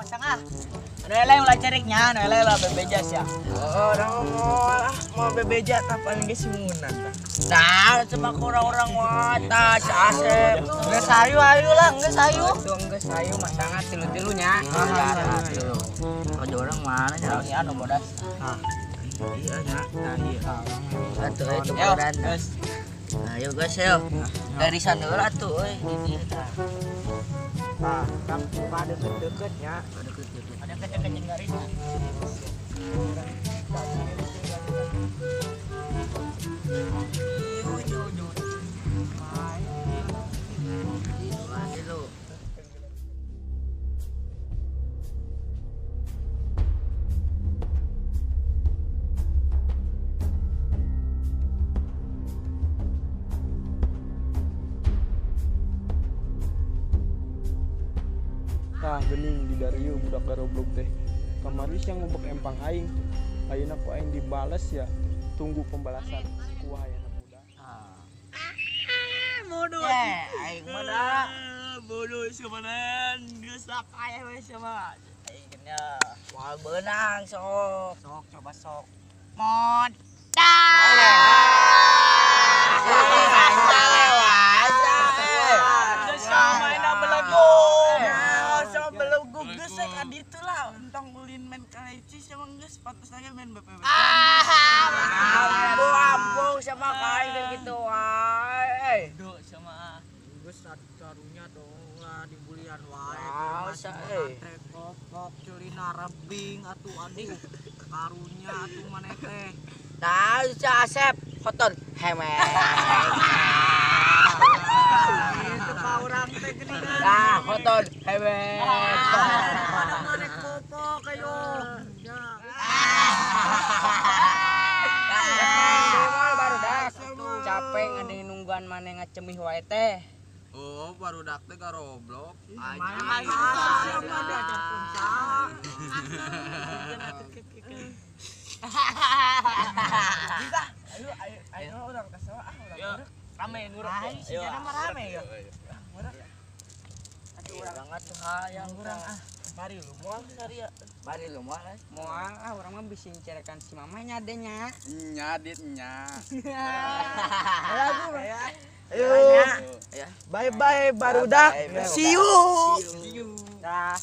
sangah. Nela ulah ceriknya, nela lah bebejas ya. Orang mau bebeja kapan ge simunan tah. Nah, coba ke orang-orang wata, si Asep. Nggak sayu ayu lah, nggak sayu. Itu geus sayu mah sangat tilu-tilunya. Ada orang mana ya? Ini anu bodas. Iya nya. Nah iya. Atuh itu bodan. Ayo guys, ayo. Garisan dulu atuh euy. Nah, kan pada deket-deketnya. Ada kecil-kecil garisan. Tah gening di Dario budak garoblok teh. Kamaris yang ngubek empang aing. Ayeuna ku aing dibales ya. Tunggu pembalasan ku hayana budak. Bodoh. Aing mah da. Bodoh seueunan geus aya we sama. Aing nya moal beunang sok. Sok coba sok. Modal. Entong ulin main kaici sama geus patutnya main BPW. Ambung sama kain gitu wae. Do sama geus karunya dong lah di bulian wae. Kok culina rebing atuh aduh karunya atuh maneh teh. Nah, si Asep kotor hemet. Itu ka urang teh geuningan. Nah, kotor hemet. Maneh popo kayo. Capek ngedeng nungguan maneh ngacemih wae teh. Oh, barudak teh garoblok. Ayo urang kasawa urang. Rame nguruk. Ayo, rame ya. Aduh, urang atuh hayang urang Bari lu moal sari ya. Bari lu moal. Moal urang mah bisi cerekan si mama nyadenya. Nyadit nya. Ayo. Bye bye barudak. See you. Dah.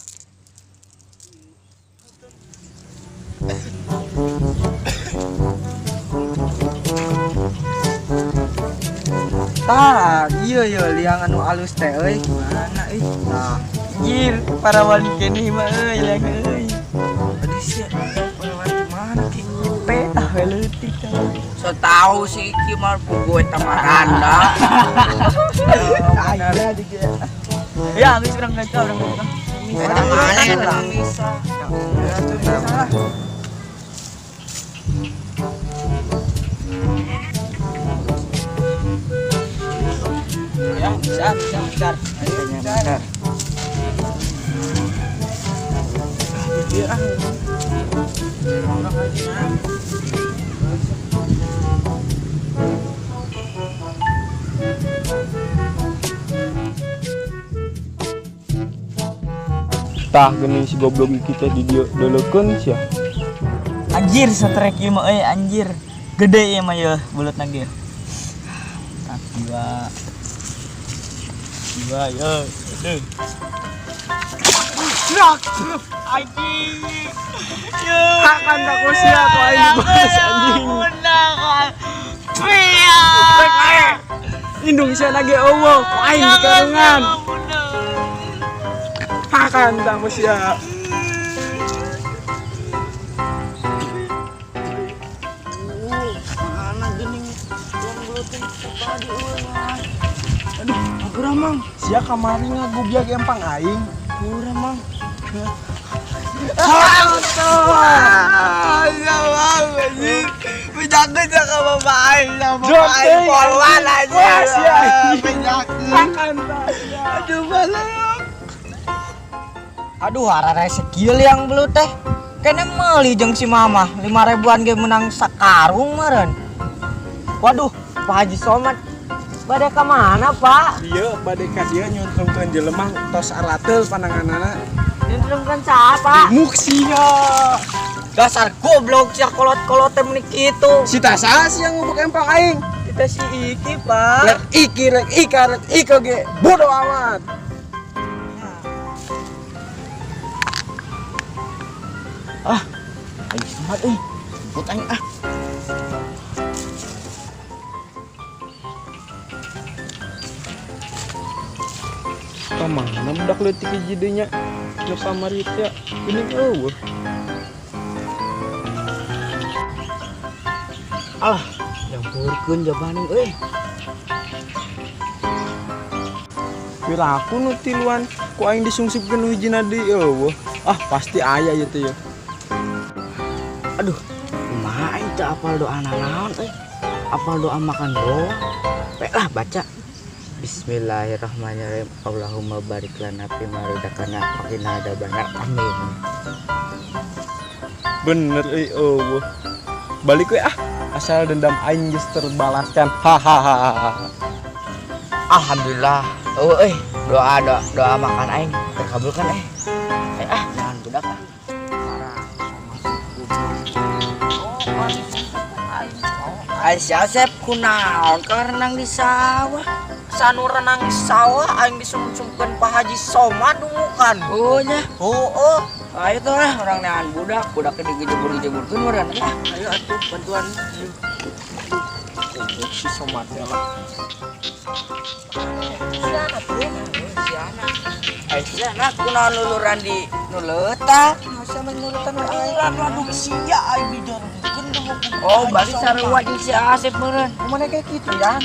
Tah, iya liang anu alus teh euy. Mana euy? Nah, anjir, para wali keneh mah euy liang euy. Aduh sia, para wali mana ki? Petah we leutik teh. So tahu si Iki mah puguh eta maranda. Ada di dia. Ya, geus urang geus urang. Eta mana eta bisa. Ya tuh salah. Ya, bisa. Bentar. Dia ah. Orang lagi nah. Tah gening si goblok kita di dieu deulekeun sia. Anjir, satrek ieu mah euy anjir. Gede ieu mah ye buleutna ge. Dua yo. Strak. Anjing. Yo. Akan tak ku sia ku aing bos anjing. Menang. Pia. Indung sia lagi eueuh ku aing di karungan. Akan tak ku sia. Mana geuning yang bulutin tadi euy. Aduh, agura mang. Sia kamari ngagubyag empang aing. Murah mang. Ya bang, anjing. Penyakit ya ke bapak aing sama Jok, bapak aing polwan aja. Wah, sia anjing. Penyakit. Akan tak sia. Aduh balak. Aduh, arare sekieu yang belut teh. Kene meuli jeung si mama 5.000-an ge menang sakarung meureun. Waduh, Pak Haji Somad bade ka mana, Pak? Dieu bade ka dieu nyuntrungkeun jelema tos arateul pandanganana. Yang kan siapa? Muksia. Dasar goblok sia kolot-kolot temen kitu. Si Tasa sih yang ngubek empang aing. Kita si Iki, Pak. Rek Ika ge bodoh amat. Ayo semat euy. Jemput aing ah. Kemana budak leutik jidenya? Nu kamar ya. Ini eueuh. Alah, nyampurkeun jabaning euy. Piraku nu tiluan ku aing disungsipkeun hijina deui eueuh. Ah, pasti aya ieu teh ya. Aduh, kumaha aing teu apal doa naon euy. Apal doa makan doang. Lah baca. Bismillahirrahmanirrahim. Allahumma barik lana fi ma razaqtana wa qina adzabannar. Amin. Bener eueuh. Balik we ah. Asal dendam aing geus terbalaskan. Hahaha. Alhamdulillah. Euy, doa makan aing terkabulkan jangan budak ah. Aisyah sep kunaon keur renang di sawah. Sanu renang di sawah aing disumsumkeun Pak Haji Somad dumukan. Oh nya. Oh. Ayo tuh lah orang nean budaknya digejebur-gejeburkeun meureun ya. Ayo atuh bantuan. Si Somad ya lah. Aisyah kunaon luluran di nu leutak. Masa menulutan aing laduk sia aing dijorongkeun deuk. Oh, berarti sarua jeung si Asep meureun. Kumaha kayak kitu dan.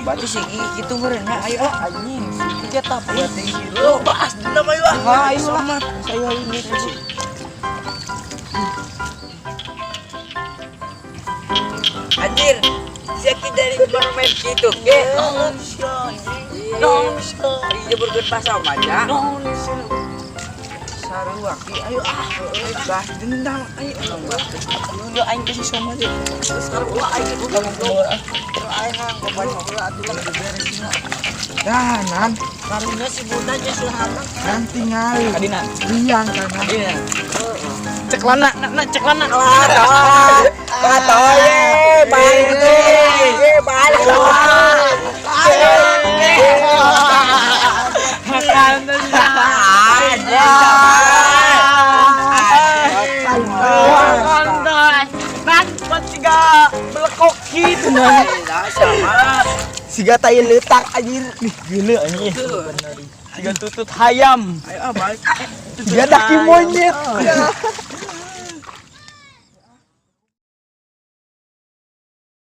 Berarti si kitu meureun nya. Ayo anjing. Tiga tah buat tinggi. Lo bahas dendam ayo. Ayo lah. Saya ini. Anjir. Siaki dari bermain gitu. Ge. Dijeburkeun pasal aja. Sarua ki ayo bahas dendam ayo. Lu aing ke si Soma aja. Sarua aing udah ngobrol. Aing ngobrol atuh lah beberesna. Danan, Karunya si Bunda nya selamat. nanti ngali. Kadina. Liang kana. Iya. Cek lana, cek lana. Katoye, balik deh. Balik. Siga tai letak anjir. Nih, geuleuh anjir. Siga tutut hayam. Ayo balik. Siga daki monyet.